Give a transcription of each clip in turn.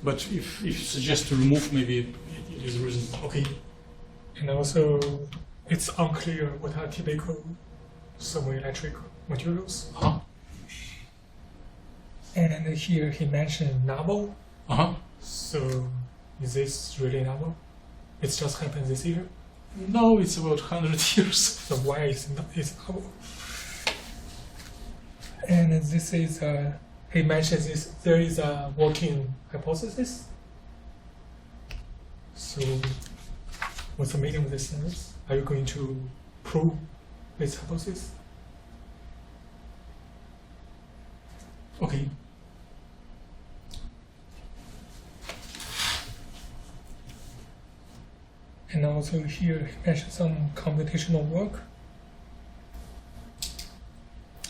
But if you suggest to remove, maybe it is reasonable. Okay. And also, it's unclear what are typical thermoelectric materials. Uh-huh. And here he mentioned novel. Uh-huh. So, is this really novel? It's just happened this year. No, it's about 100 years. So why is it's novel? And this is he mentions this. There is a working hypothesis. So, what's the meaning of this sentence? Are you going to prove this hypothesis? Okay. And also here he mentioned some computational work.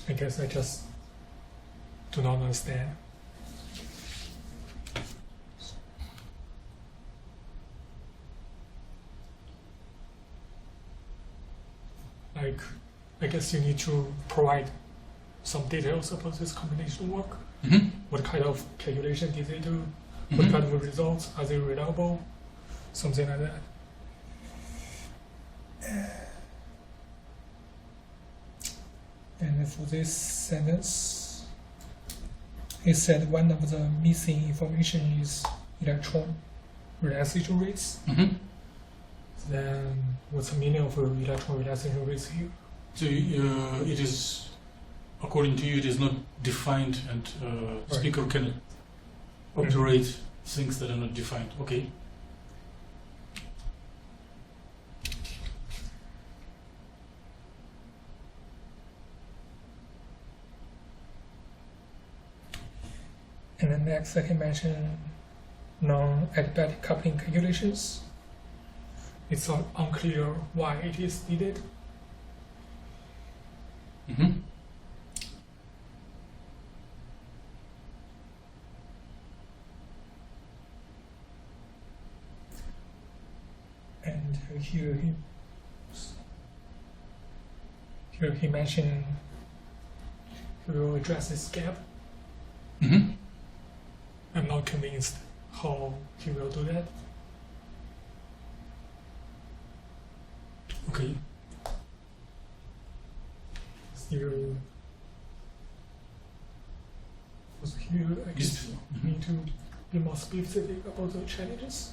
I guess I just do not understand. Like, I guess you need to provide some details about this computational work. Mm-hmm. What kind of calculation did they do? Mm-hmm. What kind of results? Are they reliable? Something like that. And for this sentence, he said one of the missing information is electron relaxation rates. Mm-hmm. Then what's the meaning of electron relaxation rates here? So it is, according to you, it is not defined, and Right. speaker cannot operate things that are not defined. Okay. And then next, he mentioned non-adiabatic coupling calculations. It's unclear why it is needed. Mm-hmm. And here he mentioned he will address this gap. Mm-hmm. I'm not convinced how he will do that. Okay. Still, also here I guess we need to be more specific about the challenges.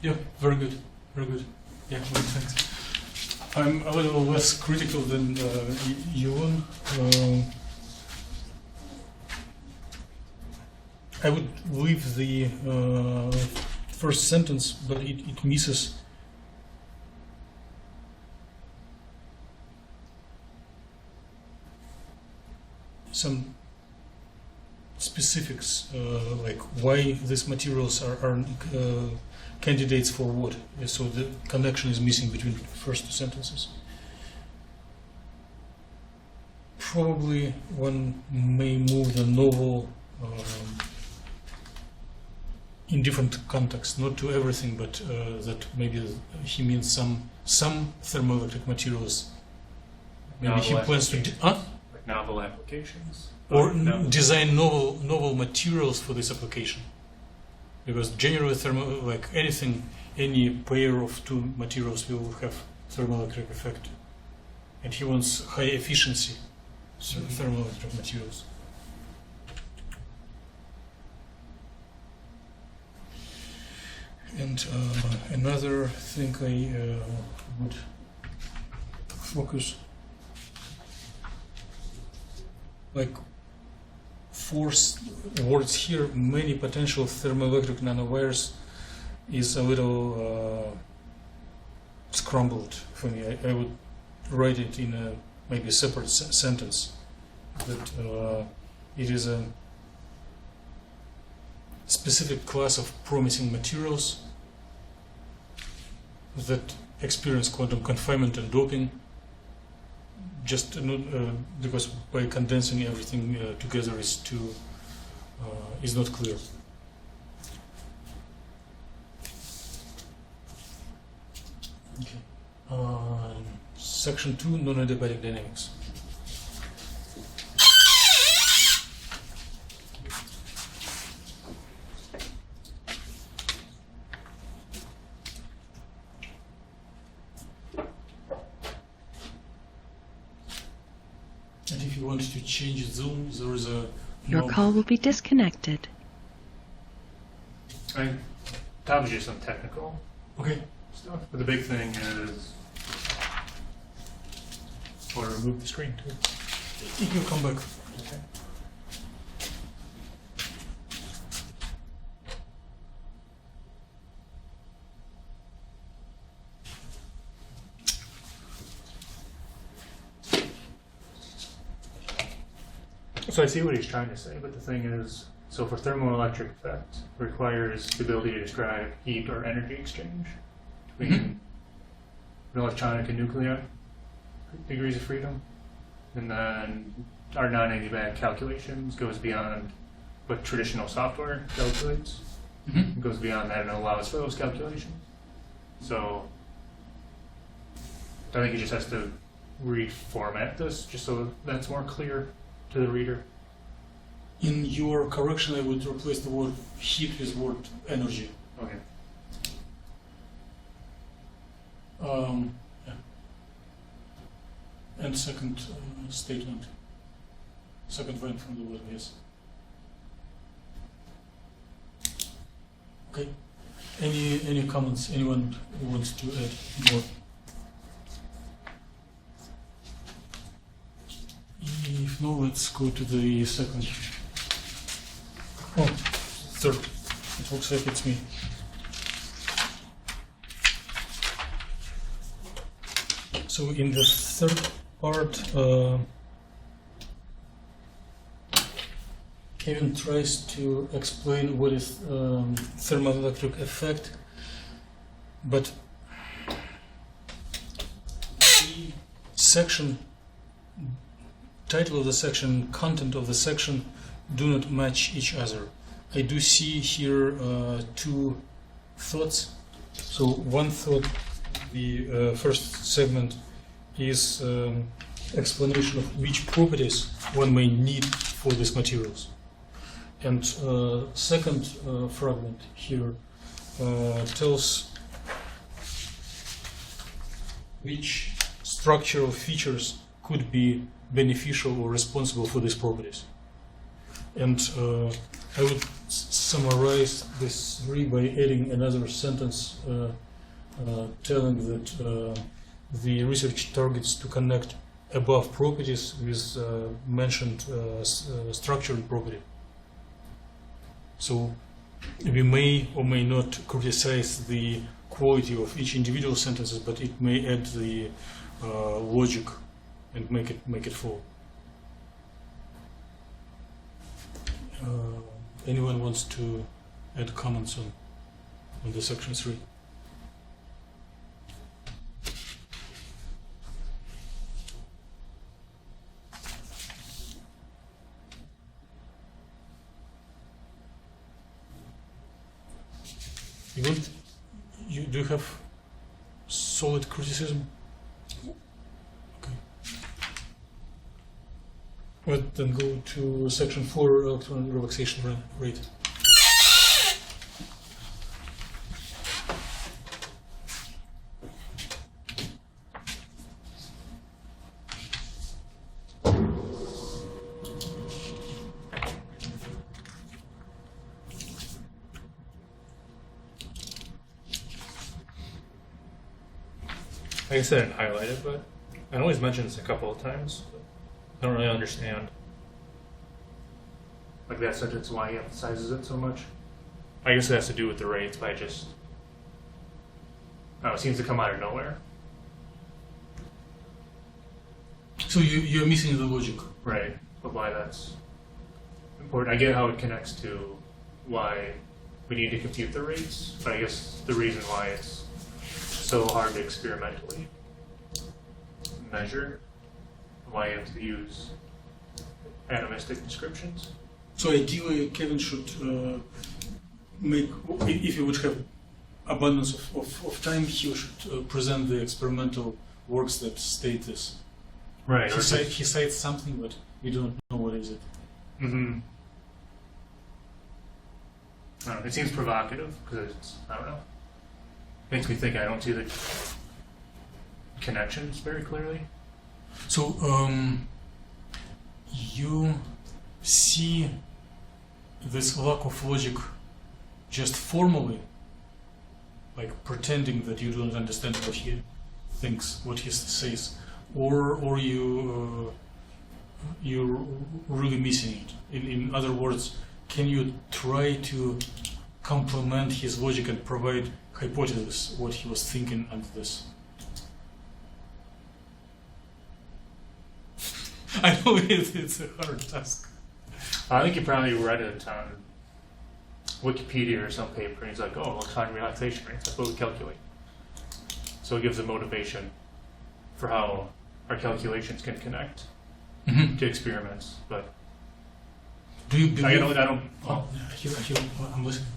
Yeah, very good. Very good. Yeah, well, thanks. I'm a little less critical than Yuan. I would leave the first sentence, but it misses some specifics, like why these materials are candidates for what. So the connection is missing between the first two sentences. Probably one may move the novel in different contexts, not to everything, but that maybe he means some thermoelectric materials. Maybe he plans to like novel applications, or no. design novel materials for this application. Because generally, like anything, any pair of two materials will have thermoelectric effect, and he wants high efficiency thermoelectric materials. And another thing I would focus, like force words here, many potential thermoelectric nanowires, is a little scrambled for me. I would write it in a maybe separate sentence, that it is a specific class of promising materials that experience quantum confinement and doping, just because by condensing everything together is not clear. Okay. Section 2, non-adiabatic dynamics. you want to change zoom, there is a Your knob. call will be disconnected. That was just some technical Okay. stuff. But the big thing is, or remove the screen too. It will come back. Okay. So I see what he's trying to say, but the thing is, so for thermoelectric effect, requires the ability to describe heat or energy exchange between an electronic and nuclear degrees of freedom. And then our non-adiabatic calculations goes beyond what traditional software calculates. Mhm. It goes beyond that and allows for those calculations. So I think he just has to reformat this just so that's more clear to the reader. In your correction, I would replace the word heat with word energy. Okay. Yeah. And second statement. Second line from the word, yes. Okay. Any comments? Anyone who wants to add more? If no, let's go to the second. Oh, third. It looks like it's me. So in the third part, Kevin tries to explain what is thermoelectric effect, but the section, title of the section, content of the section do not match each other. I do see here two thoughts. So one thought, the first segment is explanation of which properties one may need for these materials. And second fragment here tells which structural features could be beneficial or responsible for these properties. And I would summarize this three by adding another sentence telling that the research targets to connect above properties with mentioned structural property. So we may or may not criticize the quality of each individual sentences, but it may add the logic and make it flow. Anyone wants to add comments on the section 3? You do have solid criticism? Okay. Well, then go to section 4, electron relaxation rate. I guess I didn't highlight it, but I always mention this a couple of times. But I don't really understand. Like that sentence, why he emphasizes it so much. I guess it has to do with the rates, but I just... it seems to come out of nowhere. So you're missing the logic. Right, but why that's important. I get how it connects to why we need to compute the rates, but I guess the reason why it's so hard to experimentally measure, why you have to use atomistic descriptions. So ideally, Kevin should make, if he would have abundance of time, he should present the experimental works that state this. Right. He cites something, but we don't know what is it. Mm-hmm. I don't know, it seems provocative because it's, I don't know, makes me think I don't see the connections very clearly. So you see this lack of logic just formally, like pretending that you don't understand what he thinks, what he says, or you're really missing it. In other words, can you try to complement his logic and provide hypothesis what he was thinking under this? I know it's a hard task. I think he probably read it on Wikipedia or some paper, and he's like, "Oh, time relaxation rates. That's what we calculate." So it gives a motivation for how our calculations can connect Mm-hmm. to experiments. But Do you believe? I don't. Oh, I'm listening.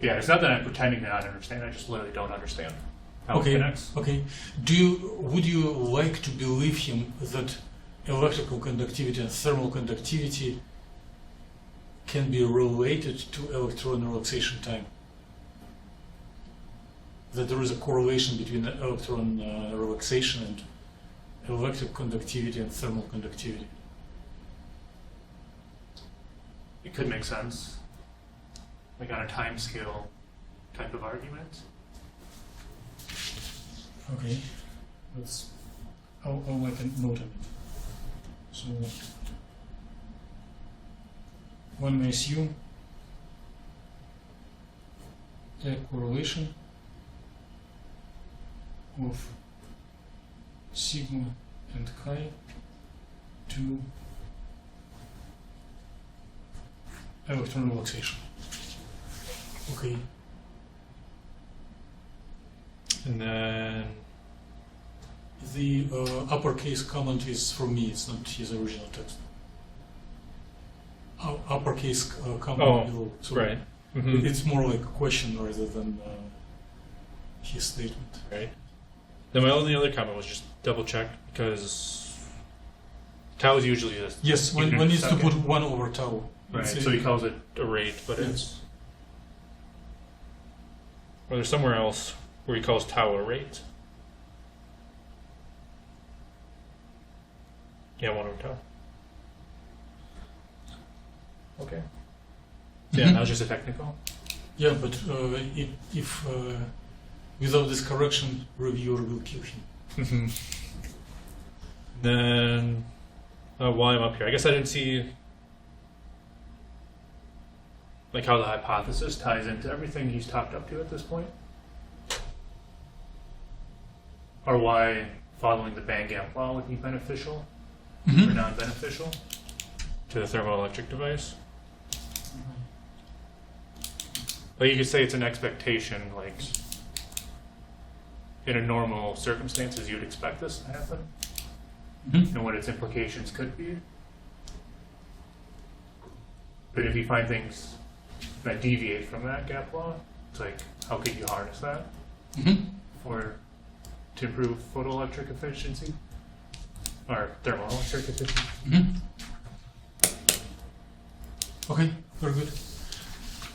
Yeah, it's not that I'm pretending to not understand. I just literally don't understand how Okay. it connects. Okay. Would you like to believe him that electrical conductivity and thermal conductivity can be related to electron relaxation time? That there is a correlation between the electron relaxation and electric conductivity and thermal conductivity? It could make sense, like on a time scale type of argument. Okay. I'll make a note of it. So one may assume the correlation of sigma and chi to electron relaxation. Okay. And then The uppercase comment is from me, it's not his original text. Uppercase comment Oh, below. So right. Mm-hmm. it's more like a question rather than his statement. Right. Then my only other comment was just double check because tau is usually a Yes, one Unit needs to second. put 1 over tau. Right. It's So he calls it. rate, but Yes. it's or there's somewhere else where he calls tau a rate. Yeah, 1 over tau. Okay. Yeah, Mhm. that was just a technical. Yeah, but if without this correction, reviewer will kill him. Mm-hmm. Then while I'm up here, I guess I didn't see Like how the hypothesis ties into everything he's talked up to at this point, or why following the band gap law would be beneficial or Mhm. non-beneficial. to the thermoelectric device. But you could say it's an expectation, like in a normal circumstances, you'd expect this to happen, Mhm. and what its implications could be. But if you find things that deviate from that gap law, it's like, how could you harness that Mhm. to improve photoelectric efficiency or thermoelectric efficiency? Mhm. Okay, very good.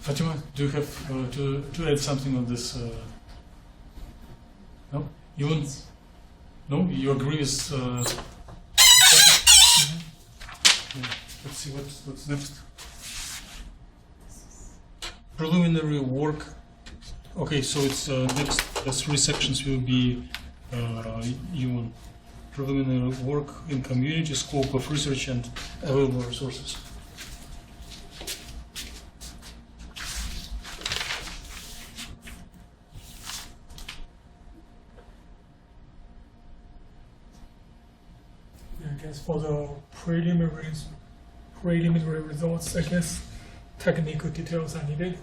Fatima, do you have to add something on this? No, you want? No, you agree with? Yeah. Let's see what's next. Preliminary work. Okay, so it's next. The 3 sections will be human preliminary work in community, scope of research, and available resources. I guess for the preliminary results, I guess technical details are needed,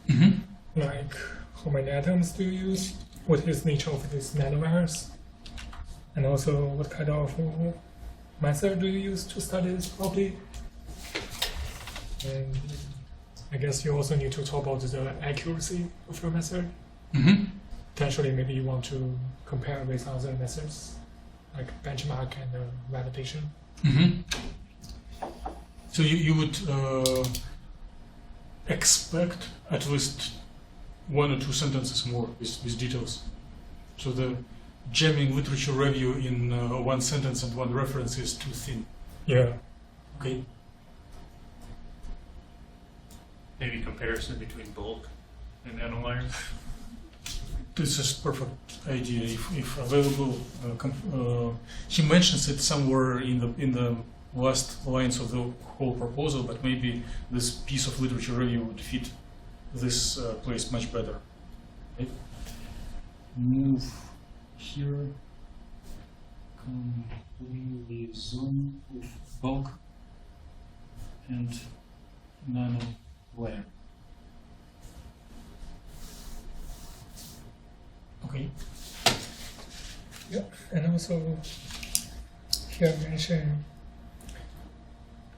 Mm-hmm. like how many atoms do you use, what is nature of these nanowires, and also what kind of method do you use to study this properly. And I guess you also need to talk about the accuracy of your method. Mm-hmm. Potentially, maybe you want to compare with other methods, like benchmark and validation. Mm-hmm. So you would expect at least 1 or 2 sentences more with details. So the jamming literature review in 1 sentence and 1 reference is too thin. Yeah. Okay. Maybe comparison between bulk and nanowires. This is perfect idea if available. He mentions it somewhere in the last lines of the whole proposal, but maybe this piece of literature review would fit this place much better. Right? Move here. Completely zone of bulk and nano wire. Okay. Yeah, and also here mention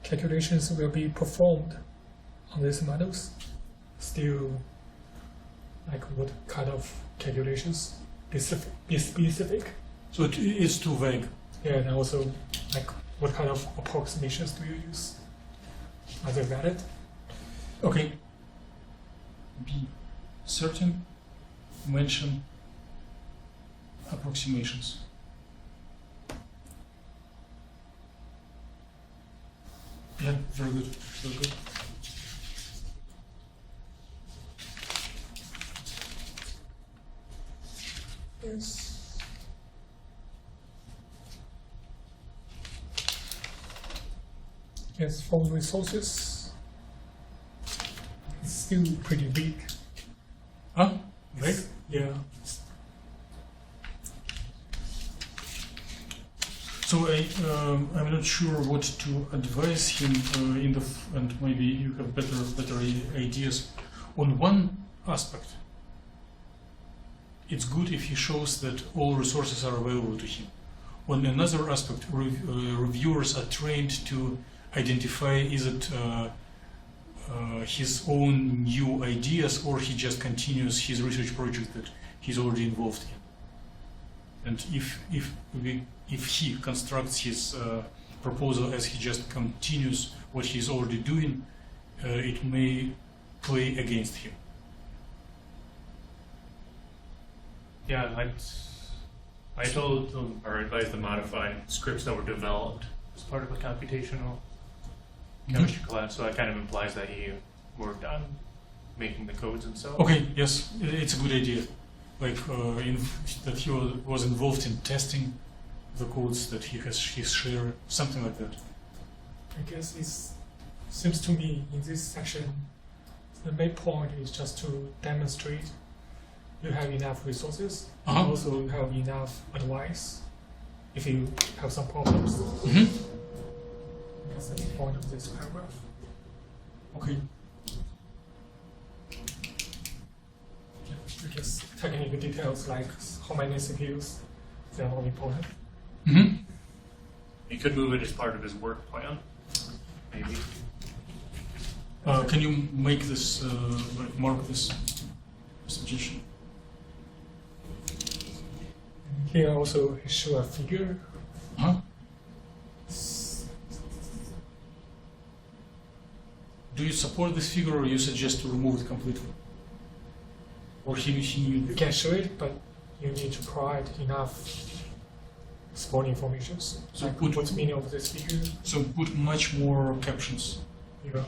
calculations will be performed on these models. Still, like what kind of calculations? Be specific. So it is too vague. Yeah, and also like what kind of approximations do you use? Are they valid? Okay. Be certain. Mention approximations. Yeah, very good. Very good. Yes. Yes, for resources, it's still pretty weak. Huh? Vague? Yeah. So I'm not sure what to advise him and maybe you have better ideas. On one aspect, it's good if he shows that all resources are available to him. On another aspect, reviewers are trained to identify is it his own new ideas or he just continues his research project that he's already involved in. And if he constructs his proposal as he just continues what he's already doing, it may play against him. Yeah, I told them, or advised them to modify scripts that were developed as part of a computational chemistry class, so that kind of implies that he worked on making the codes himself. Okay, yes, it's a good idea. Like that he was involved in testing the codes that he's shared, something like that. I guess it seems to me in this section, the main point is just to demonstrate you have enough resources, and also you have enough advice if you have some problems. That's the main point of this paragraph. Okay. Because technical details like how many CPUs, they are not important. He could move it as part of his work plan, maybe. Can you make this, like mark this suggestion? Here also show a figure. Huh? Do you support this figure or you suggest to remove it completely? Or You can show it, but you need to provide enough small information. So Like put- what's the meaning of this figure? So put much more captions. Yeah.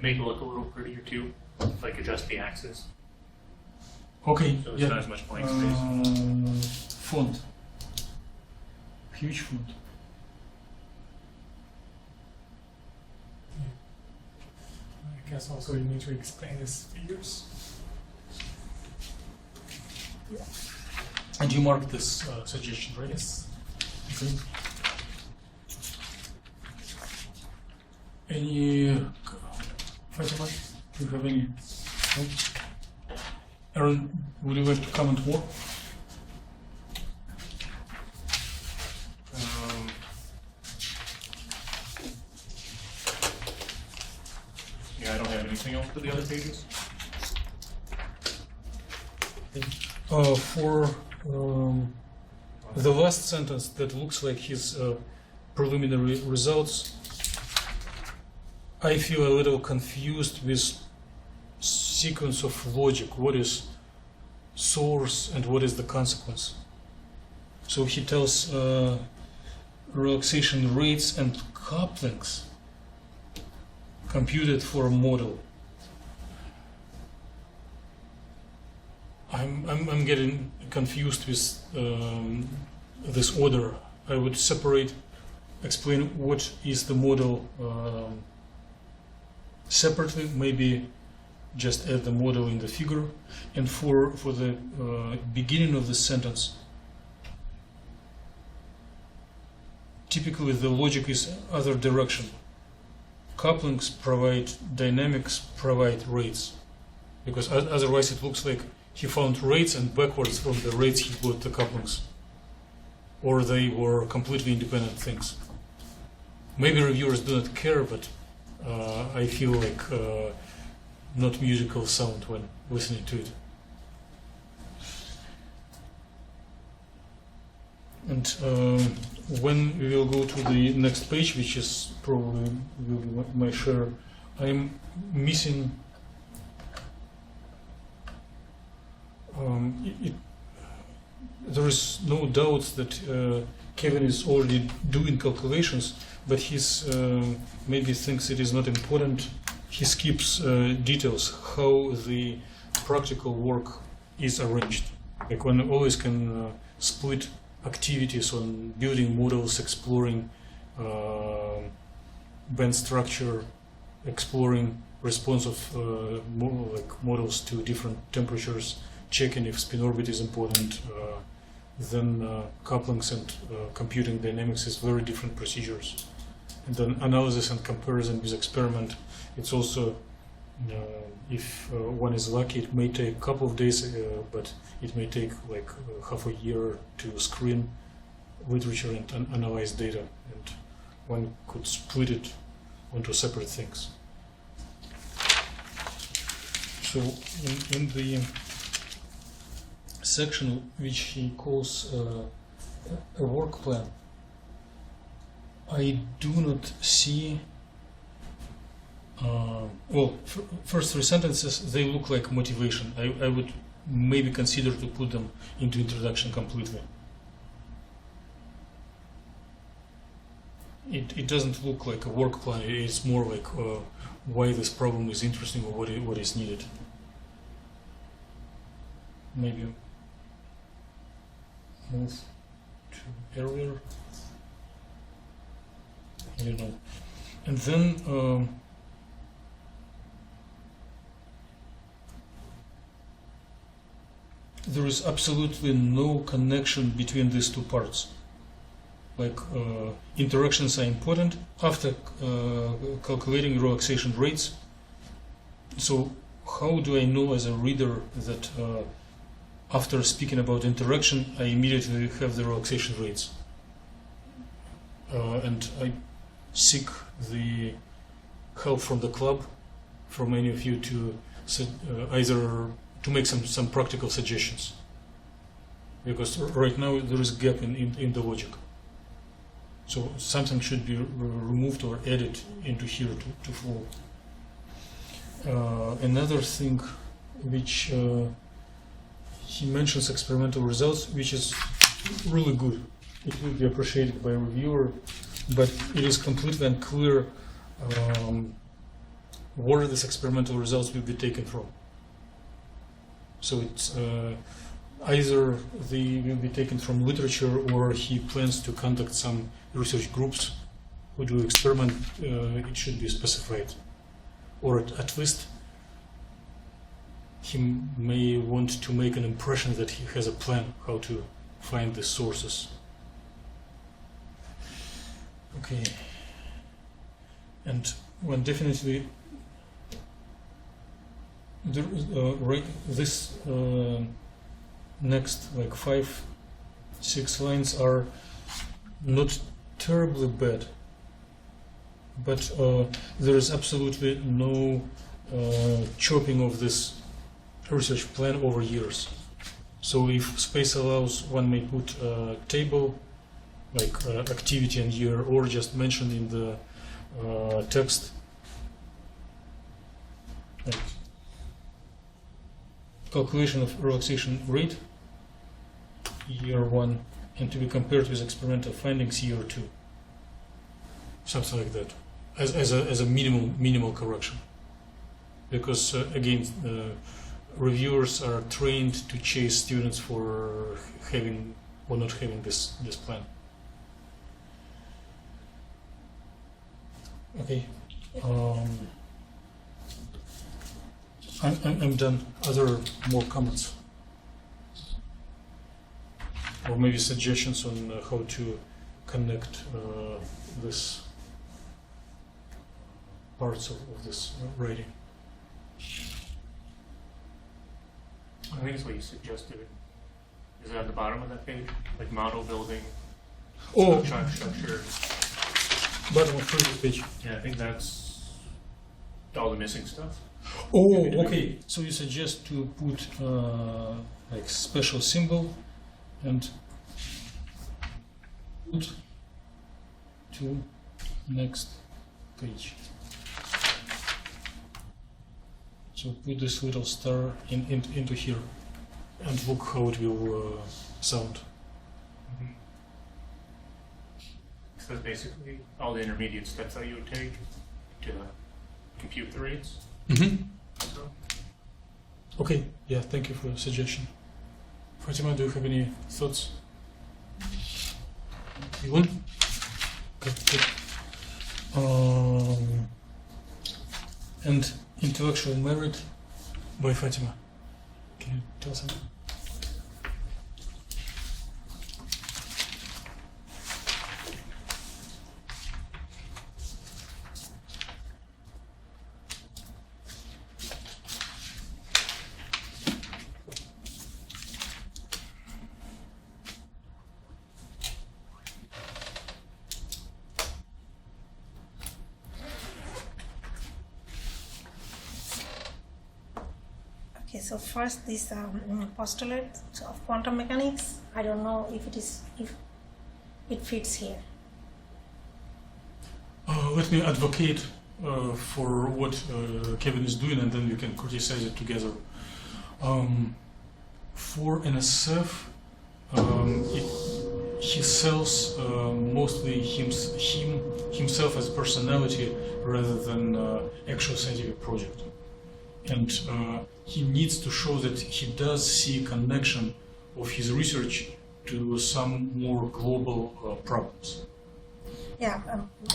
Make it look a little prettier too, like adjust the axis, Okay, so there's yeah. not as much blank space. Font. Huge font. I guess also you need to explain these figures. And you mark this suggestion, right? Yes. Okay. Any Fatima? Do you have any? No? Aaron, would you like to comment more? Yeah, I don't have anything else for the other pages. For the last sentence that looks like his preliminary results, I feel a little confused with sequence of logic. What is source and what is the consequence? So he tells relaxation rates and couplings computed for a model. I'm getting confused with this order. I would explain what is the model separately, maybe just add the model in the figure, and for the beginning of the sentence, typically the logic is other direction. Couplings provide dynamics, provide rates, because otherwise it looks like he found rates and backwards from the rates he got the couplings, or they were completely independent things. Maybe reviewers do not care, but I feel like not musical sound when listening to it. And when we will go to the next page, which is probably will be my share, I'm missing there is no doubt that Kevin is already doing calculations, but he's maybe thinks it is not important. He skips details how the practical work is arranged. Like one always can split activities on building models, exploring band structure, exploring response of models to different temperatures, checking if spin orbit is important, then couplings and computing dynamics is very different procedures. And then analysis and comparison with experiment, it's also, if one is lucky, it may take a couple of days, but it may take like half a year to screen literature and analyze data, and one could split it onto separate things. So in the section which he calls a work plan, I do not see first three sentences, they look like motivation. I would maybe consider to put them into introduction completely. It doesn't look like a work plan. It's more like why this problem is interesting or what is needed. Maybe move to earlier. I don't know. And then there is absolutely no connection between these two parts. Like interactions are important after calculating relaxation rates. So how do I know as a reader that after speaking about interaction, I immediately have the relaxation rates? And I seek the help from the club, from any of you, to either to make some practical suggestions, because right now there is a gap in the logic. So something should be removed or added into here to flow. Another thing which he mentions experimental results, which is really good. It will be appreciated by a reviewer, but it is completely unclear where these experimental results will be taken from. So it's either they will be taken from literature, or he plans to contact some research groups who do experiment. It should be specified, or at least he may want to make an impression that he has a plan how to find the sources. Okay, and one definitely this next like 5-6 lines are not terribly bad, but there is absolutely no chopping of this research plan over years. So if space allows, one may put a table like activity and year, or just mention in the text like calculation of relaxation rate year 1, and to be compared with experimental findings year 2. something like that, as a minimal correction, because again, reviewers are trained to chase students for having or not having this plan. Okay, I'm done. Other more comments or maybe suggestions on how to connect this parts of this writing. I think it's what you suggested. Is it at the bottom of that page? Like model building, Oh, structure. bottom of previous page. Yeah, I think that's all the missing stuff. Oh, okay. So you suggest to put like special symbol and put to next page. So put this little star into here and look how it will sound. So that's basically all the intermediate steps that you would take to compute the rates. Mm-hmm. So, Okay, yeah, thank you for the suggestion. Fatima, do you have any thoughts? You want? Okay, good. And intellectual merit by Fatima. Can you tell something? Okay, so first this postulate of quantum mechanics. I don't know if it fits here. Let me advocate for what Kevin is doing, and then we can criticize it together. For NSF, he sells mostly himself as personality rather than actual scientific project, and he needs to show that he does see connection of his research to some more global problems. Yeah,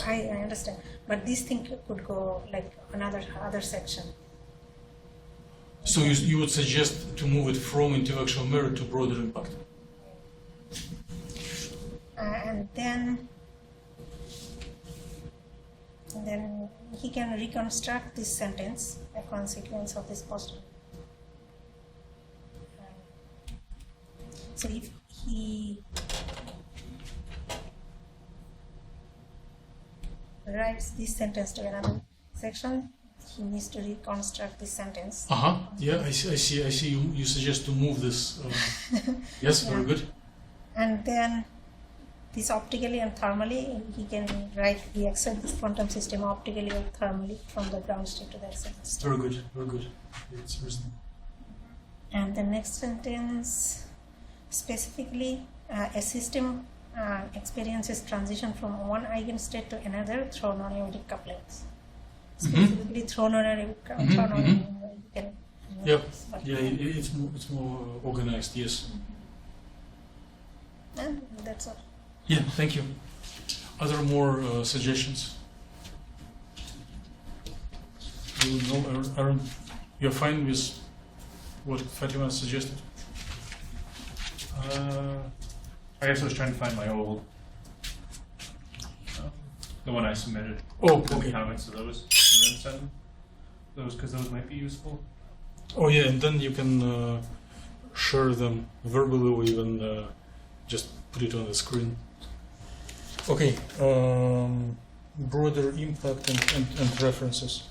I understand, but this thing could go like other section. So you would suggest to move it from intellectual merit to broader impact? And then he can reconstruct this sentence, a consequence of this postulate. So if he writes this sentence to another section, he needs to reconstruct this sentence. Yeah, I see. You suggest to move this. Yes, very Yeah. good. And then this optically and thermally, he can write the accept this quantum system optically or thermally from the ground state to the accept state. Very good. Very good. It's reasonable. And the next sentence, specifically, a system experiences transition from one eigenstate to another through non-arithmetic couplings. Specifically, through non-arithmetic couplings. Yeah. Yeah, it's more organized. Yes. And that's all. Yeah. Thank you. Other more suggestions? You know, Aaron, you're fine with what Fatima suggested? I guess I was trying to find my old, the one I submitted. Oh, The okay. comments to those, and then send those because those might be useful. Oh yeah, and then you can share them verbally or even just put it on the screen. Okay, broader impact and references.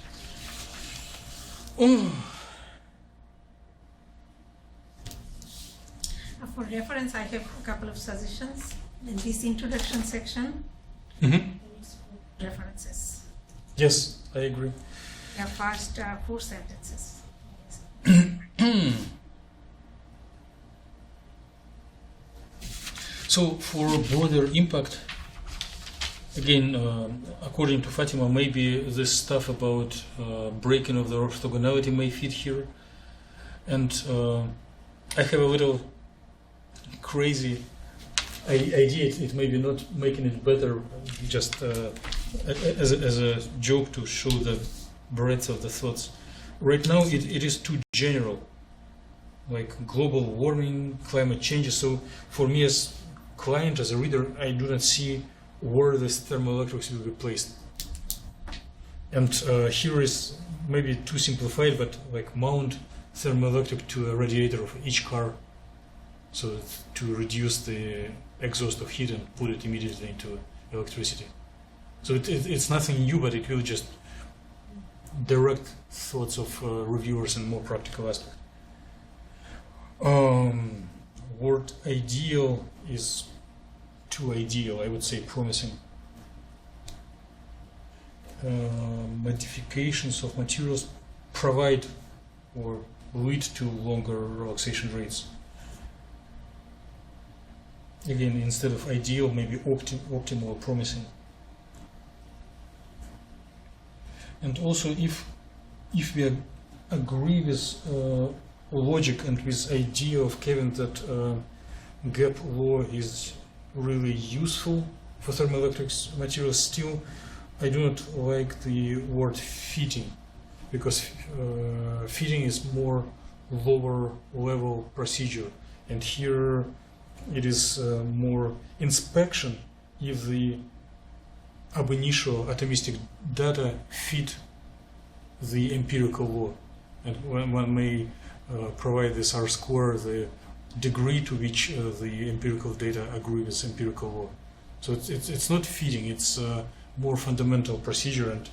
For reference, I have a couple of suggestions. In this introduction section, references. Yes, I agree. The first 4 sentences. So for broader impact, again, according to Fatima, maybe this stuff about breaking of the orthogonality may fit here. And I have a little crazy idea. It may be not making it better, just as a joke to show the breadth of the thoughts. Right now, it is too general, like global warming, climate change. So for me as client, as a reader, I do not see where this thermoelectrics will be placed. And here is maybe too simplified, but like mount thermoelectric to a radiator of each car, so to reduce the exhaust of heat and put it immediately into electricity. So it's nothing new, but it will just direct thoughts of reviewers in more practical aspect. Word ideal is too ideal, I would say promising. Modifications of materials provide or lead to longer relaxation rates. Again, instead of ideal, maybe optimal or promising. And also, if we agree with logic and with idea of Kevin that gap law is really useful for thermoelectric materials, still I do not like the word fitting, because fitting is more lower level procedure, and here it is more inspection if the ab initio atomistic data fit the empirical law, and one may provide this R square, the degree to which the empirical data agree with empirical law. So it's not fitting, it's more fundamental procedure, and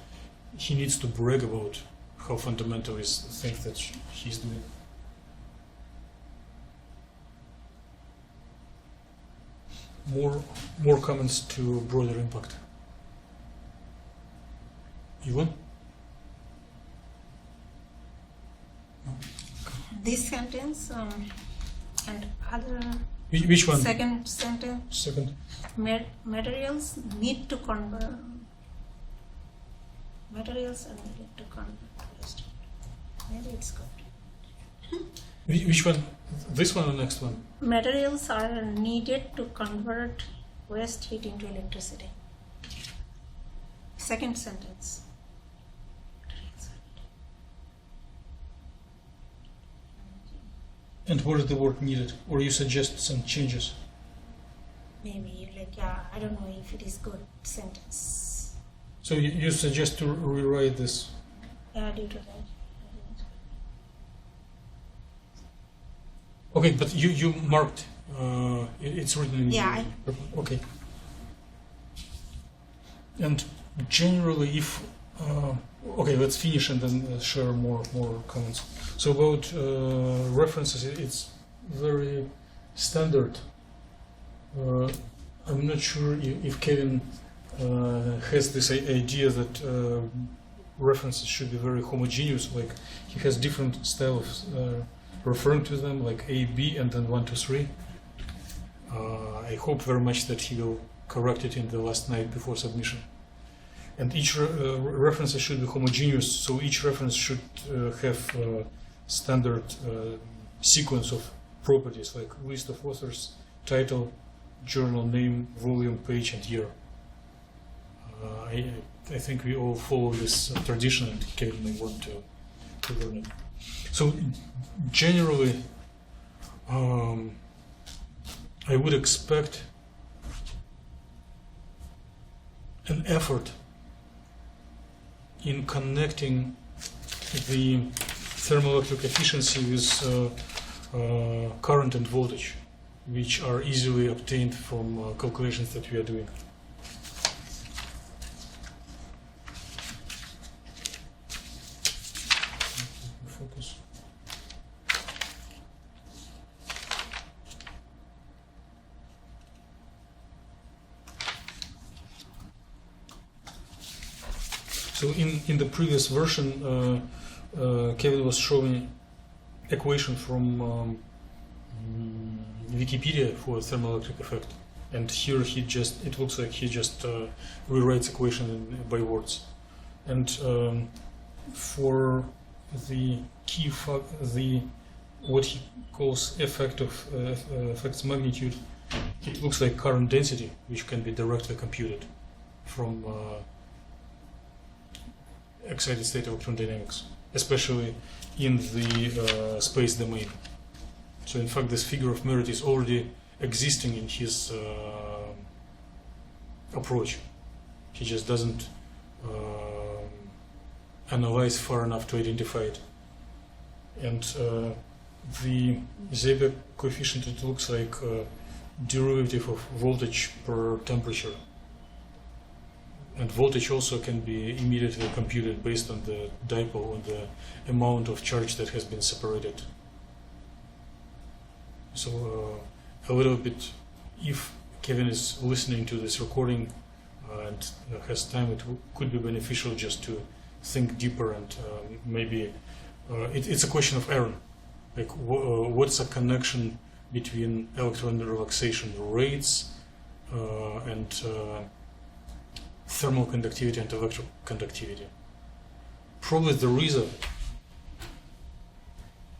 he needs to brag about how fundamental is the thing that he's doing. More comments to broader impact. Ivan? This sentence and other Which one? second sentence, Second. materials need to convert. Materials are needed to convert. Maybe it's good. Which one? This one or next one? Materials are needed to convert waste heat into electricity. Second sentence. And what is the word needed? Or you suggest some changes? Maybe like, yeah, I don't know if it is good sentence. So you suggest to rewrite this? Yeah, due to that. Okay, but you marked, it's written in Yeah, okay. And generally if, okay, let's finish and then share more comments. So about references, it's very standard. I'm not sure if Kevin has this idea that references should be very homogeneous, like he has different style of referring to them, like A, B, and then 1, 2, 3. I hope very much that he will correct it in the last night before submission. And each reference should be homogeneous, so each reference should have standard sequence of properties, like list of authors, title, journal name, volume, page, and year. I think we all follow this tradition, and Kevin may want to learn it. So generally, I would expect an effort in connecting the thermoelectric efficiency with current and voltage, which are easily obtained from calculations that we are doing. Focus. So in the previous version, Kevin was showing equation from Wikipedia for thermoelectric effect, and here it looks like he just rewrites equation by words. And for the what he calls effects magnitude, it looks like current density, which can be directly computed from excited state electron dynamics, especially in the space domain. So in fact, this figure of merit is already existing in his approach. He just doesn't analyze far enough to identify it. And the Seebeck coefficient, it looks like derivative of voltage per temperature. And voltage also can be immediately computed based on the dipole and the amount of charge that has been separated. So a little bit, if Kevin is listening to this recording and has time, it could be beneficial just to think deeper and maybe it's a question of Aaron. Like what's a connection between electron relaxation rates and thermal conductivity and electric conductivity? Probably there is a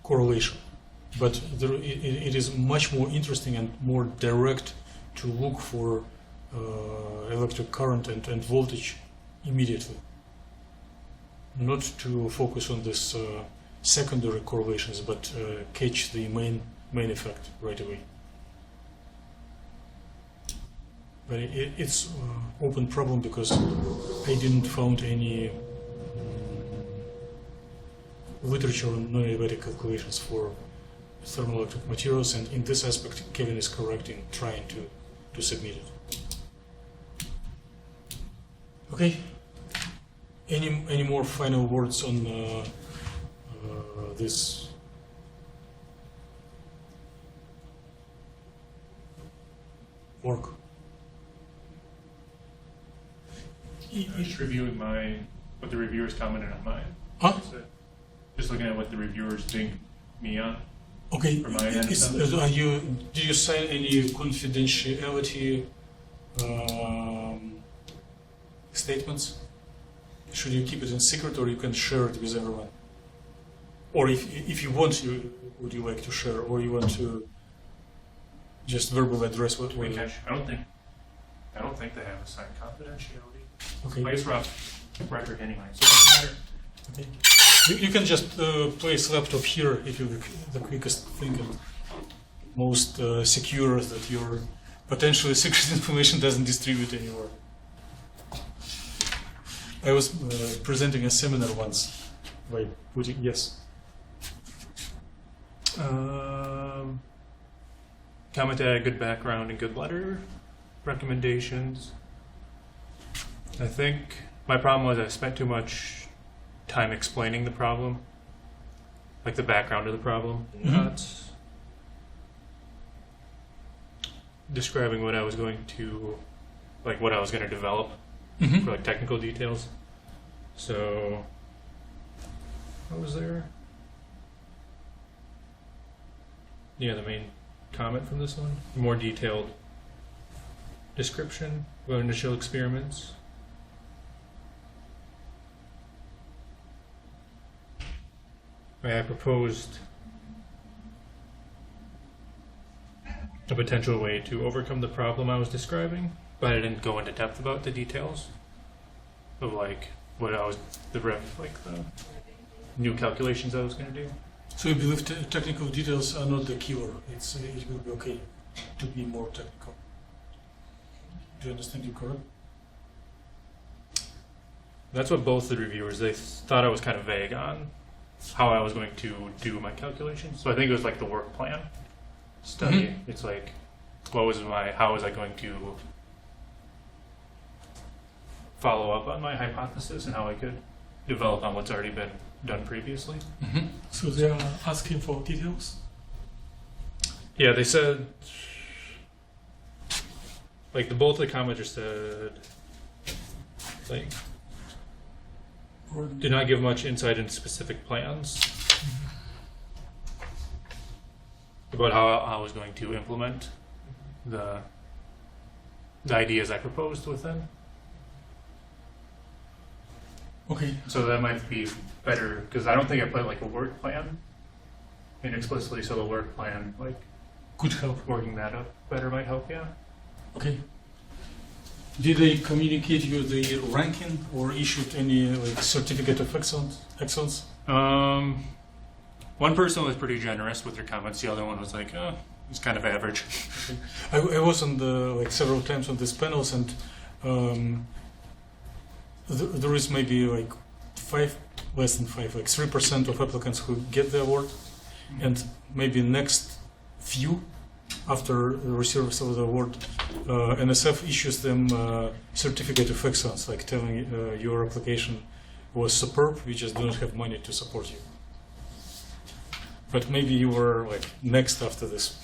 correlation, but it is much more interesting and more direct to look for electric current and voltage immediately, not to focus on this secondary correlations, but catch the main effect right away. But it's open problem because I didn't found any literature on non-adiabatic calculations for thermoelectric materials, and in this aspect Kevin is correct in trying to submit it. Okay, any more final words on this? Work. Just reviewing what the reviewers commented on mine. Huh? Just looking at what the reviewers think me on. Okay. For my end, Did you sign any confidentiality statements? Should you keep it in secret, or you can share it with everyone? Or if you want, would you like to share, or you want to just verbally address what we? I don't think they have a signed confidentiality. Okay. It's rough record anyway, so it doesn't matter. Okay. You can just place laptop here if you're the quickest thing and most secure that your potentially secret information doesn't distribute anywhere. I was presenting a seminar once by putting yes. Comment had a good background and good letter. Recommendations. I think my problem was I spent too much time explaining the problem, like the background of the problem, not describing what I was going to, like what I was going to develop for like technical details. So, what was there? Yeah, the main comment from this one, more detailed description of initial experiments. I proposed a potential way to overcome the problem I was describing, but I didn't go into depth about the details of like what I was the new calculations I was going to do. So you believe technical details are not the killer? It will be okay to be more technical. Do you understand you correct? That's what both the reviewers, they thought I was kind of vague on how I was going to do my calculations. So I think it was like the work plan study. It's like, how was I going to follow up on my hypothesis and how I could develop on what's already been done previously. So they are asking for details? Yeah, they said, like both the commenters said, like, did not give much insight into specific plans about how I was going to implement the the ideas I proposed with them. Okay. So that might be better, because I don't think I put like a work plan in explicitly, so the work plan, like Could help. working that up better might help, yeah. Okay. Did they communicate you the ranking or issued any like certificate of excellence? One person was pretty generous with their comments. The other one was like, oh, he's kind of average. I was on the like several times on these panels, and there is maybe like less than 5, like 3% of applicants who get the award, and maybe next few after the receiver of the award, NSF issues them certificate of excellence, like telling your application was superb. We just do not have money to support you. But maybe you were like next after this.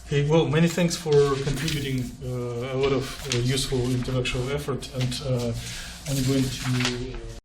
Okay, well, many thanks for contributing a lot of useful intellectual effort, and I'm going to